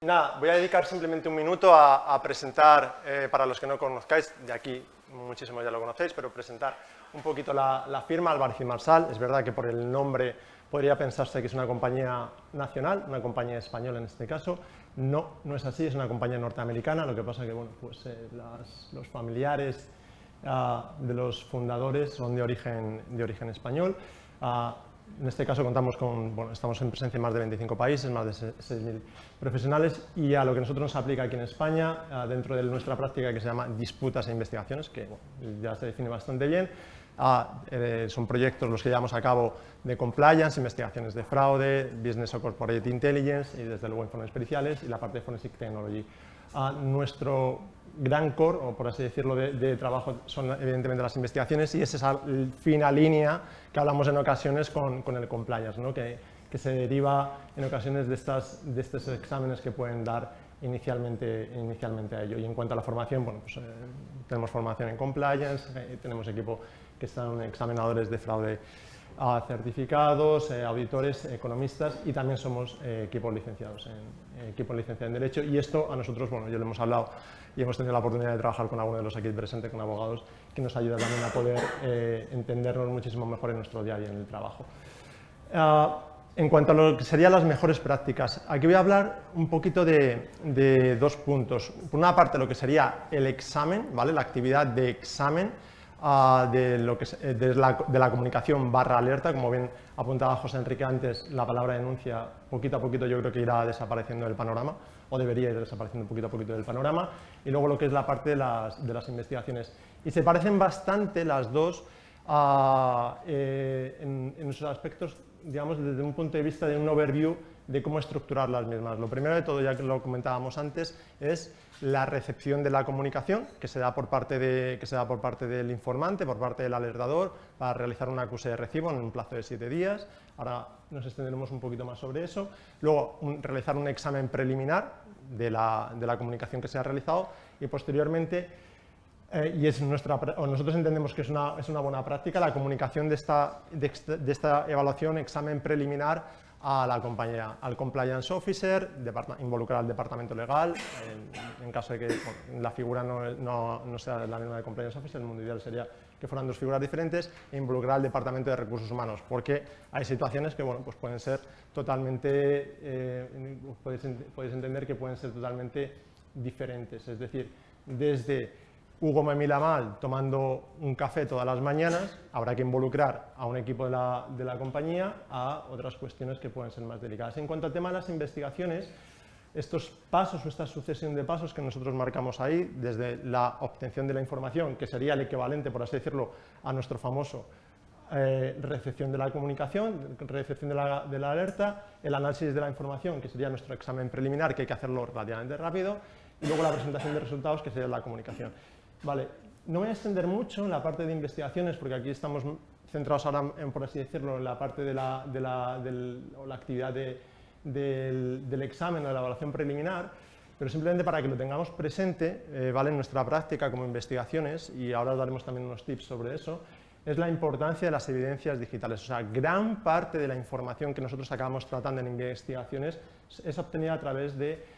Nada, voy a dedicar simplemente un minuto a presentar, para los que no conozcáis, de aquí muchísimos ya lo conocéis, pero presentar un poquito la firma Álvarez y Marsal. Es verdad que por el nombre podría pensarse que es una compañía nacional, una compañía española en este caso. No, no es así, es una compañía norteamericana. Lo que pasa que bueno, pues, los familiares de los fundadores son de origen español. En este caso contamos con, bueno, estamos en presencia en más de 25 países, más de 6.000 profesionales, y a lo que nosotros nos aplica aquí en España, dentro de nuestra práctica que se llama disputas e investigaciones, que bueno, ya se define bastante bien, son proyectos los que llevamos a cabo de compliance, investigaciones de fraude, business o corporate intelligence y desde luego informes periciales y la parte de forensic technology. Nuestro gran core, o por así decirlo, de trabajo son evidentemente las investigaciones, y es esa fina línea que hablamos en ocasiones con el compliance, ¿no? que se deriva en ocasiones de estos exámenes que pueden dar inicialmente a ello. Y en cuanto a la formación, bueno, pues, tenemos formación en compliance, tenemos equipo que están examinadores de fraude certificados, auditores, economistas, y también somos equipos licenciados en Derecho. Y esto a nosotros, bueno, ya lo hemos hablado y hemos tenido la oportunidad de trabajar con algunos de los aquí presentes, con abogados, que nos ayuda también a poder entendernos muchísimo mejor en nuestro día a día en el trabajo. En cuanto a lo que serían las mejores prácticas, aquí voy a hablar un poquito de dos puntos. Por una parte, lo que sería el examen, ¿vale? La actividad de examen de la comunicación /alerta. Como bien apuntaba José Enrique antes, la palabra denuncia poquito a poquito yo creo que irá desapareciendo del panorama, o debería ir desapareciendo poquito a poquito del panorama, y luego lo que es la parte de las investigaciones. Y se parecen bastante las dos en esos aspectos, digamos, desde un punto de vista de un overview de cómo estructurar las mismas. Lo primero de todo, ya que lo comentábamos antes, es la recepción de la comunicación que se da por parte del informante, por parte del alertador, para realizar un acuse de recibo en un plazo de 7 días. Ahora nos extenderemos un poquito más sobre eso. Luego, realizar un examen preliminar de la comunicación que se ha realizado, y posteriormente, y nosotros entendemos que es una buena práctica, la comunicación de esta evaluación, examen preliminar, a la compañía, al compliance officer, involucrar al departamento legal, en caso de que la figura no sea la misma de compliance officer. El mundo ideal sería que fueran dos figuras diferentes, e involucrar al departamento de recursos humanos, porque hay situaciones que bueno, pues pueden ser totalmente, podéis entender que pueden ser totalmente diferentes. Es decir, desde Hugo me mira mal tomando un café todas las mañanas, habrá que involucrar a un equipo de la compañía a otras cuestiones que pueden ser más delicadas. En cuanto al tema de las investigaciones, estos pasos o esta sucesión de pasos que nosotros marcamos ahí, desde la obtención de la información, que sería el equivalente, por así decirlo, a nuestro famoso recepción de la comunicación, recepción de la alerta, el análisis de la información, que sería nuestro examen preliminar, que hay que hacerlo relativamente rápido, y luego la presentación de resultados, que sería la comunicación. Vale, no voy a extender mucho en la parte de investigaciones, porque aquí estamos centrados ahora, por así decirlo, en la parte de la actividad del examen o de la evaluación preliminar, pero simplemente para que lo tengamos presente, ¿vale? En nuestra práctica como investigaciones, y ahora os daremos también unos tips sobre eso, es la importancia de las evidencias digitales. O sea, gran parte de la información que nosotros acabamos tratando en investigaciones es obtenida a través de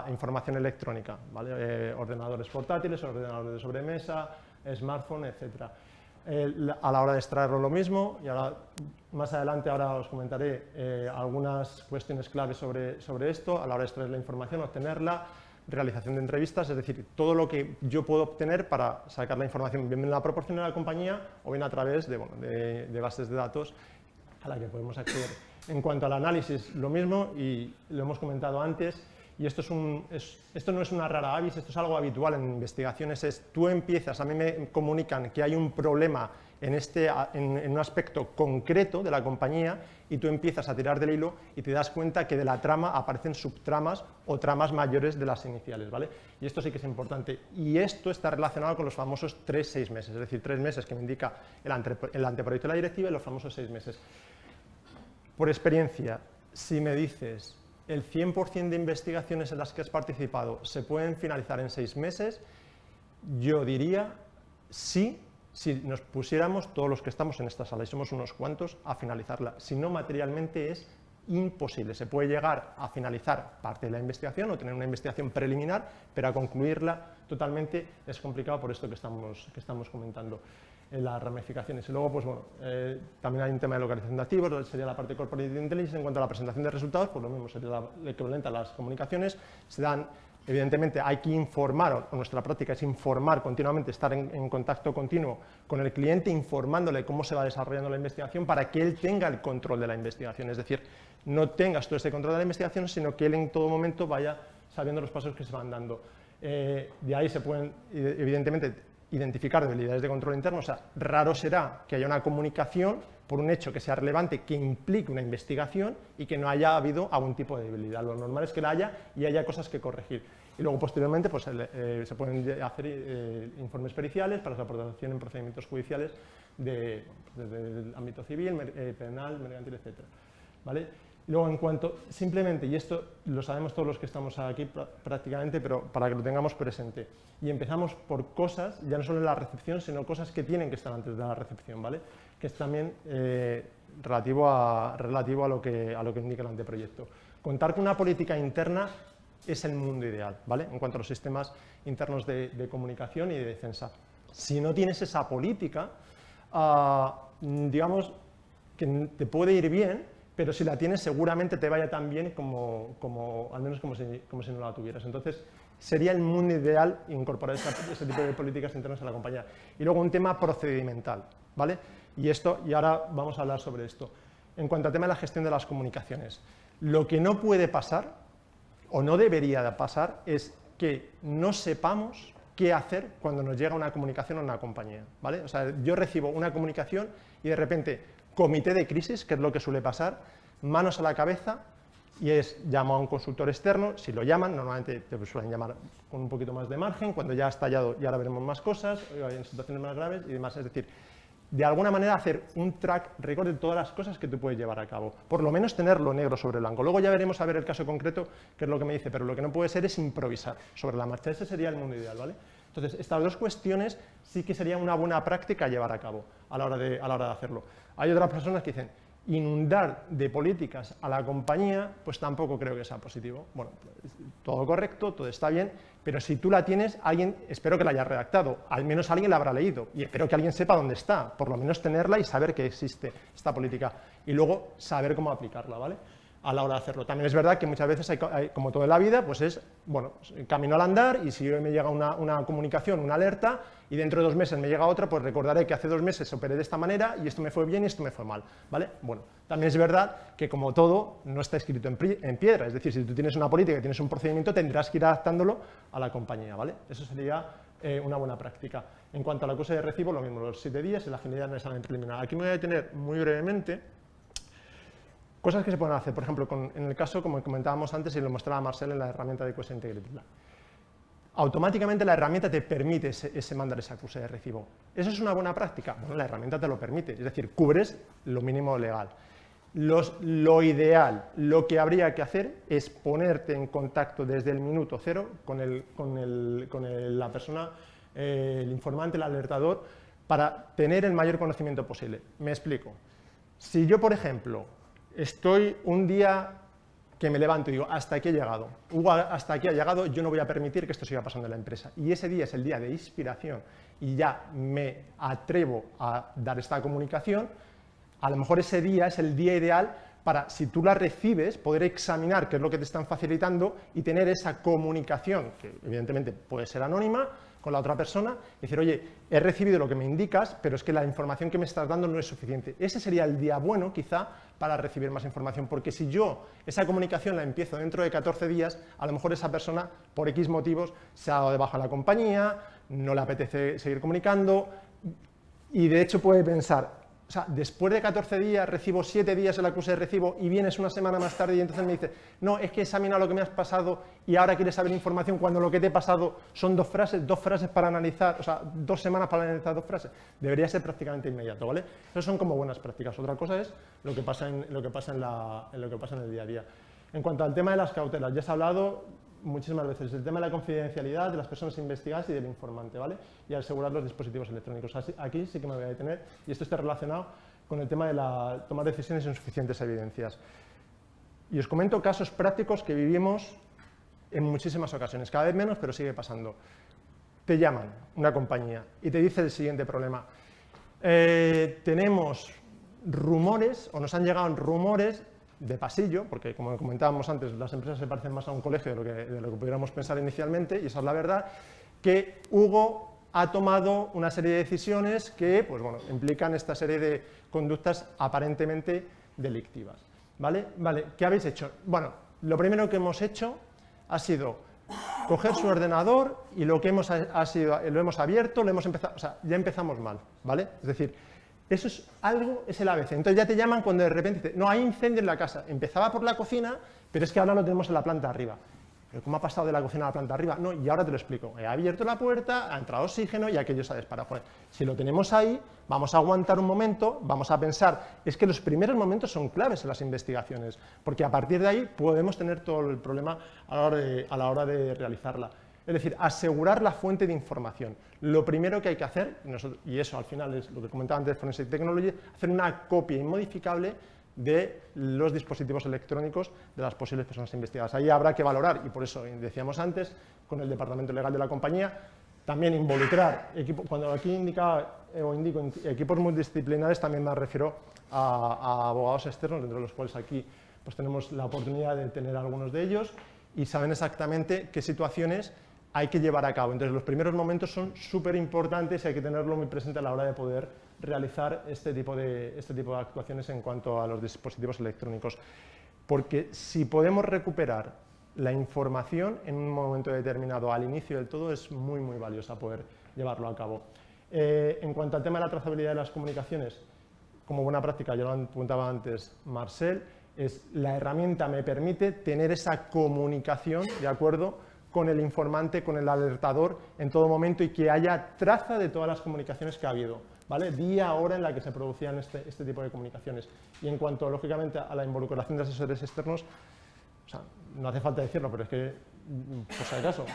información electrónica, ¿vale? Ordenadores portátiles, ordenadores de sobremesa, smartphone, etc. A la hora de extraerlo lo mismo, y ahora, más adelante ahora os comentaré algunas cuestiones claves sobre esto. A la hora de extraer la información, obtenerla, realización de entrevistas, es decir, todo lo que yo puedo obtener para sacar la información, bien me la proporciona la compañía o bien a través de bases de datos a la que podemos acceder. En cuanto al análisis, lo mismo, y lo hemos comentado antes, y esto no es una rara avis, esto es algo habitual en investigaciones. Tú empiezas, a mí me comunican que hay un problema en un aspecto concreto de la compañía, y tú empiezas a tirar del hilo y te das cuenta que de la trama aparecen subtramas o tramas mayores de las iniciales, ¿vale? Y esto sí que es importante, y esto está relacionado con los famosos 3-6 meses, es decir, 3 meses que me indica el anteproyecto de la directiva, y los famosos 6 meses. Por experiencia, si me dices el 100% de investigaciones en las que has participado se pueden finalizar en 6 meses, yo diría sí, si nos pusiéramos todos los que estamos en esta sala, y somos unos cuantos, a finalizarla. Si no, materialmente es imposible. Se puede llegar a finalizar parte de la investigación o tener una investigación preliminar, pero a concluirla totalmente es complicado por esto que estamos comentando, las ramificaciones. Y luego, pues bueno, también hay un tema de localización de activos, sería la parte corporate intelligence. En cuanto a la presentación de resultados, pues lo mismo, sería el equivalente a las comunicaciones. Se dan, evidentemente, hay que informar, o nuestra práctica es informar continuamente, estar en contacto continuo con el cliente, informándole cómo se va desarrollando la investigación para que él tenga el control de la investigación. Es decir, no tengas todo este control de la investigación, sino que él en todo momento vaya sabiendo los pasos que se van dando. De ahí se pueden, evidentemente, identificar debilidades de control interno. O sea, raro será que haya una comunicación por un hecho que sea relevante, que implique una investigación y que no haya habido algún tipo de debilidad. Lo normal es que la haya y haya cosas que corregir. Y luego, posteriormente, pues, se pueden hacer informes periciales para la aportación en procedimientos judiciales desde el ámbito civil, penal, mercantil, etc. ¿Vale? Luego, en cuanto, simplemente, y esto lo sabemos todos los que estamos aquí prácticamente, pero para que lo tengamos presente, y empezamos por cosas, ya no solo en la recepción, sino cosas que tienen que estar antes de la recepción, ¿vale? Que es también relativo a lo que indica el anteproyecto. Contar con una política interna es el mundo ideal, ¿vale? En cuanto a los sistemas internos de comunicación y de defensa. Si no tienes esa política, digamos que te puede ir bien, pero si la tienes seguramente te vaya tan bien al menos como si no la tuvieras. Entonces, sería el mundo ideal incorporar ese tipo de políticas internas a la compañía. Y luego un tema procedimental, ¿vale? Y ahora vamos a hablar sobre esto. En cuanto al tema de la gestión de las comunicaciones, lo que no puede pasar, o no debería de pasar, es que no sepamos qué hacer cuando nos llega una comunicación a una compañía, ¿vale? O sea, yo recibo una comunicación y de repente, comité de crisis, que es lo que suele pasar, manos a la cabeza, y llamo a un consultor externo. Si lo llaman, normalmente te suelen llamar con un poquito más de margen, cuando ya ha estallado y ahora veremos más cosas, en situaciones más graves y demás. Es decir, de alguna manera hacer un track record de todas las cosas que tú puedes llevar a cabo, por lo menos tenerlo negro sobre blanco. Luego ya veremos a ver el caso concreto, qué es lo que me dice, pero lo que no puede ser es improvisar sobre la marcha. Ese sería el mundo ideal, ¿vale? Entonces, estas dos cuestiones sí que sería una buena práctica a llevar a cabo a la hora de hacerlo. Hay otras personas que dicen, inundar de políticas a la compañía, pues tampoco creo que sea positivo. Bueno, todo correcto, todo está bien, pero si tú la tienes, alguien, espero que la haya redactado, al menos alguien la habrá leído, y espero que alguien sepa dónde está, por lo menos tenerla y saber que existe esta política, y luego saber cómo aplicarla, ¿vale? A la hora de hacerlo. También es verdad que muchas veces, hay, como todo en la vida, pues es, bueno, camino al andar, y si hoy me llega una comunicación, una alerta, y dentro de 2 meses me llega otra, pues recordaré que hace 2 meses operé de esta manera, y esto me fue bien y esto me fue mal, ¿vale? Bueno, también es verdad que, como todo, no está escrito en piedra, es decir, si tú tienes una política y tienes un procedimiento, tendrás que ir adaptándolo a la compañía, ¿vale? Eso sería una buena práctica. En cuanto a la cosa de recibo, lo mismo, los 7 días y la agilidad en el examen preliminar. Aquí me voy a detener muy brevemente. Cosas que se pueden hacer, por ejemplo, en el caso, como comentábamos antes y lo mostraba Marcel en la herramienta de Question Integrity Plan. Automáticamente la herramienta te permite mandar ese acuse de recibo. ¿Eso es una buena práctica? Bueno, la herramienta te lo permite, es decir, cubres lo mínimo legal. Lo ideal, lo que habría que hacer es ponerte en contacto desde el minuto 0 con la persona, el informante, el alertador, para tener el mayor conocimiento posible. Me explico. Si yo, por ejemplo, estoy un día que me levanto y digo, hasta aquí he llegado, hasta aquí ha llegado, yo no voy a permitir que esto siga pasando en la empresa. Y ese día es el día de inspiración y ya me atrevo a dar esta comunicación, a lo mejor ese día es el día ideal para, si tú la recibes, poder examinar qué es lo que te están facilitando y tener esa comunicación, que evidentemente puede ser anónima, con la otra persona, y decir, oye, he recibido lo que me indicas, pero es que la información que me estás dando no es suficiente. Ese sería el día bueno, quizá, para recibir más información, porque si yo esa comunicación la empiezo dentro de 14 días, a lo mejor esa persona, por X motivos, se ha dado de baja en la compañía, no le apetece seguir comunicando, y de hecho puede pensar, o sea, después de 14 días recibo 7 días el acuse de recibo y vienes una semana más tarde y entonces me dices, no, es que he examinado lo que me has pasado y ahora quieres saber información cuando lo que te he pasado son 2 frases para analizar, o sea, 2 semanas para analizar 2 frases. Debería ser prácticamente inmediato, ¿vale? Esas son como buenas prácticas. Otra cosa es lo que pasa en el día a día. En cuanto al tema de las cautelas, ya se ha hablado muchísimas veces, el tema de la confidencialidad de las personas investigadas y del informante, ¿vale? Y asegurar los dispositivos electrónicos. Aquí sí que me voy a detener, y esto está relacionado con el tema de tomar decisiones sin suficientes evidencias. Y os comento casos prácticos que vivimos en muchísimas ocasiones, cada vez menos, pero sigue pasando. Te llaman una compañía y te dice el siguiente problema. Tenemos rumores, o nos han llegado rumores de pasillo, porque como comentábamos antes, las empresas se parecen más a un colegio de lo que pudiéramos pensar inicialmente, y esa es la verdad, que Hugo ha tomado una serie de decisiones que pues, bueno, implican esta serie de conductas aparentemente delictivas. ¿Vale? ¿Qué habéis hecho? Bueno, lo primero que hemos hecho ha sido coger su ordenador y lo que hemos lo hemos abierto, lo hemos empezado, o sea, ya empezamos mal, ¿vale? Es decir, eso es algo, es el ABC. Entonces ya te llaman cuando de repente dicen, no, hay incendio en la casa. Empezaba por la cocina, pero es que ahora lo tenemos en la planta arriba. ¿Pero cómo ha pasado de la cocina a la planta arriba? No, y ahora te lo explico. He abierto la puerta, ha entrado oxígeno y aquello se ha disparado. Joder, si lo tenemos ahí, vamos a aguantar un momento, vamos a pensar. Es que los primeros momentos son claves en las investigaciones, porque a partir de ahí podemos tener todo el problema a la hora de realizarla. Es decir, asegurar la fuente de información. Lo primero que hay que hacer, y eso al final es lo que comentaba antes de Forensic Technology, hacer una copia inmodificable de los dispositivos electrónicos de las posibles personas investigadas. Ahí habrá que valorar, y por eso decíamos antes, con el departamento legal de la compañía, también involucrar equipos. Cuando aquí indico equipos multidisciplinares, también me refiero a abogados externos, dentro de los cuales aquí pues, tenemos la oportunidad de tener algunos de ellos, y saben exactamente qué situaciones hay que llevar a cabo. Entonces, los primeros momentos son súper importantes y hay que tenerlo muy presente a la hora de poder realizar este tipo de actuaciones en cuanto a los dispositivos electrónicos. Porque si podemos recuperar la información en un momento determinado al inicio del todo, es muy, muy valiosa poder llevarlo a cabo. En cuanto al tema de la trazabilidad de las comunicaciones, como buena práctica, ya lo apuntaba antes Marcel, la herramienta me permite tener esa comunicación, ¿de acuerdo?, con el informante, con el alertador en todo momento y que haya traza de todas las comunicaciones que ha habido, ¿vale? Día, hora en la que se producían este tipo de comunicaciones. Y en cuanto, lógicamente, a la involucración de asesores externos, o sea, no hace falta decirlo, pero es que, por si acaso,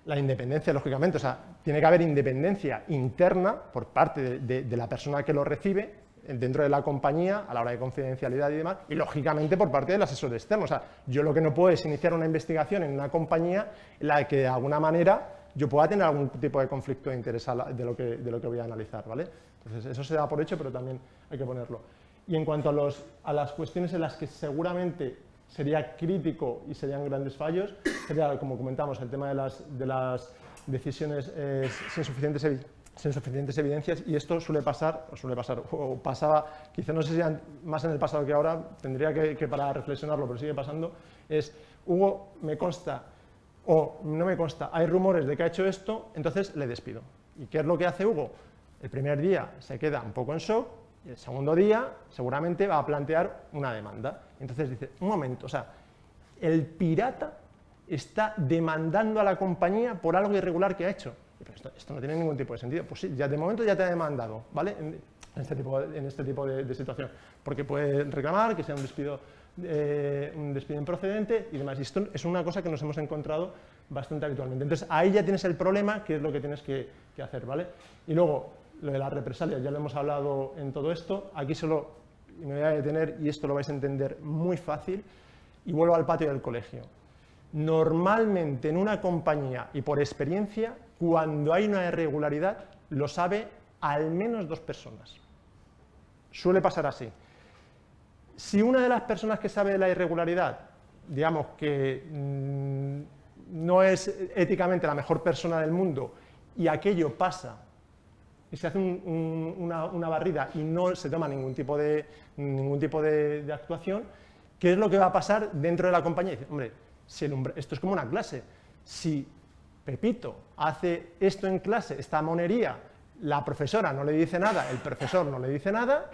la independencia, lógicamente, o sea, tiene que haber independencia interna por parte de la persona que lo recibe, dentro de la compañía, a la hora de confidencialidad y demás, y lógicamente por parte del asesor externo. O sea, yo lo que no puedo es iniciar una investigación en una compañía en la que de alguna manera yo pueda tener algún tipo de conflicto de interés de lo que voy a analizar, ¿vale? Entonces, eso se da por hecho, pero también hay que ponerlo. Y en cuanto a las cuestiones en las que seguramente sería crítico y serían grandes fallos, sería, como comentamos, el tema de las decisiones sin suficientes evidencias, y esto suele pasar, o pasaba, quizá no sé si más en el pasado que ahora, tendría que parar a reflexionarlo, pero sigue pasando, es, Hugo, me consta, o no me consta, hay rumores de que ha hecho esto, entonces le despido. ¿Y qué es lo que hace Hugo? El primer día se queda un poco en shock, y el segundo día seguramente va a plantear una demanda. Entonces dice, un momento, o sea, el pirata está demandando a la compañía por algo irregular que ha hecho. Pero esto no tiene ningún tipo de sentido. Pues sí, ya de momento ya te ha demandado, ¿vale? En este tipo de situación. Porque puede reclamar que sea un despido improcedente y demás. Y esto es una cosa que nos hemos encontrado bastante habitualmente. Entonces, ahí ya tienes el problema, que es lo que tienes que hacer, ¿vale? Y luego, lo de las represalias, ya lo hemos hablado en todo esto. Aquí solo me voy a detener, y esto lo vais a entender muy fácil, y vuelvo al patio del colegio. Normalmente en una compañía, y por experiencia, cuando hay una irregularidad, lo sabe al menos 2 personas. Suele pasar así. Si una de las personas que sabe de la irregularidad, digamos que no es éticamente la mejor persona del mundo, y aquello pasa, y se hace una barrida y no se toma ningún tipo de actuación, ¿qué es lo que va a pasar dentro de la compañía? Dice, hombre, esto es como una clase. Si Pepito hace esto en clase, esta monería, la profesora no le dice nada, el profesor no le dice nada,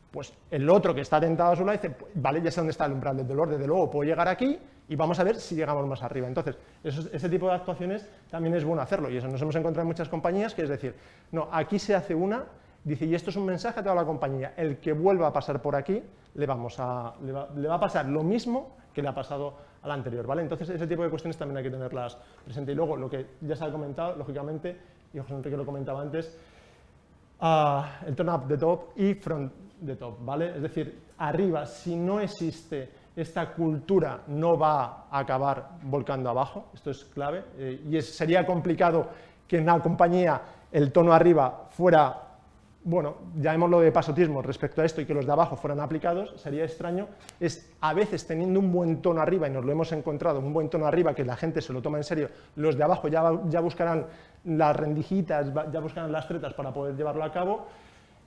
pues el otro que está tentado a su lado dice, vale, ya sé dónde está el umbral del dolor, desde luego puedo llegar aquí y vamos a ver si llegamos más arriba. Entonces, ese tipo de actuaciones también es bueno hacerlo, y eso nos hemos encontrado en muchas compañías, que es decir, no, aquí se hace una, dice, y esto es un mensaje a toda la compañía, el que vuelva a pasar por aquí, le va a pasar lo mismo que le ha pasado al anterior, ¿vale? Entonces, ese tipo de cuestiones también hay que tenerlas presentes. Y luego, lo que ya se ha comentado, lógicamente, y José Enrique lo comentaba antes, el turn up the top y front the top, ¿vale? Es decir, arriba, si no existe esta cultura no va a acabar volcando abajo, esto es clave, y sería complicado que en una compañía el tono arriba fuera, bueno, llamémoslo de pasotismo respecto a esto y que los de abajo fueran aplicados, sería extraño. Es a veces teniendo un buen tono arriba, y nos lo hemos encontrado, un buen tono arriba que la gente se lo toma en serio, los de abajo ya buscarán las rendijitas, ya buscarán las tretas para poder llevarlo a cabo,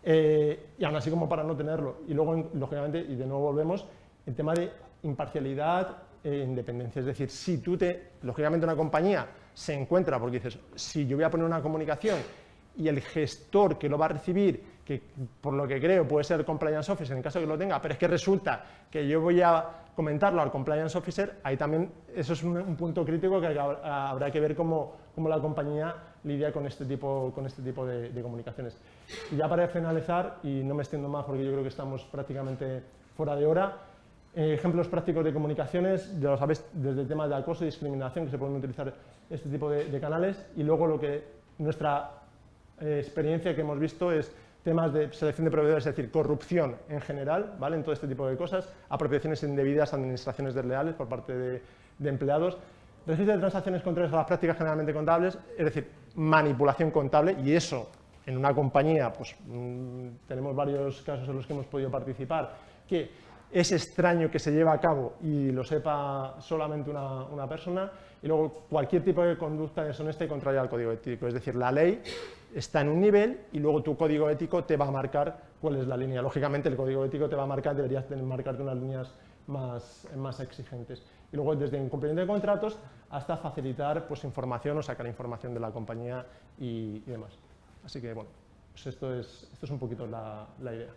y aún así como para no tenerlo. Y luego, lógicamente, y de nuevo volvemos, el tema de imparcialidad e independencia. Es decir, si lógicamente una compañía se encuentra, porque dices, si yo voy a poner una comunicación y el gestor que lo va a recibir, que por lo que creo puede ser el Compliance Officer en caso de que lo tenga, pero es que resulta que yo voy a comentarlo al Compliance Officer, ahí también eso es un punto crítico que habrá que ver cómo la compañía lidia con este tipo de comunicaciones. Y ya para finalizar, y no me extiendo más porque yo creo que estamos prácticamente fuera de hora, ejemplos prácticos de comunicaciones, ya lo sabéis, desde el tema de acoso y discriminación, que se pueden utilizar este tipo de canales, y luego lo que nuestra experiencia que hemos visto es temas de selección de proveedores, es decir, corrupción en general, ¿vale? En todo este tipo de cosas, apropiaciones indebidas, administraciones desleales por parte de empleados, registro de transacciones contrarias a las prácticas generalmente contables, es decir, manipulación contable, y eso en una compañía, pues tenemos varios casos en los que hemos podido participar, que es extraño que se lleve a cabo y lo sepa solamente una persona, y luego cualquier tipo de conducta deshonesta y contraria al código ético, es decir, la ley está en un nivel y luego tu código ético te va a marcar cuál es la línea. Lógicamente el código ético te va a marcar, deberías marcarte unas líneas más exigentes. Y luego desde incumplimiento de contratos hasta facilitar pues, información o sacar información de la compañía y demás. Así que bueno, pues esto es un poquito la idea.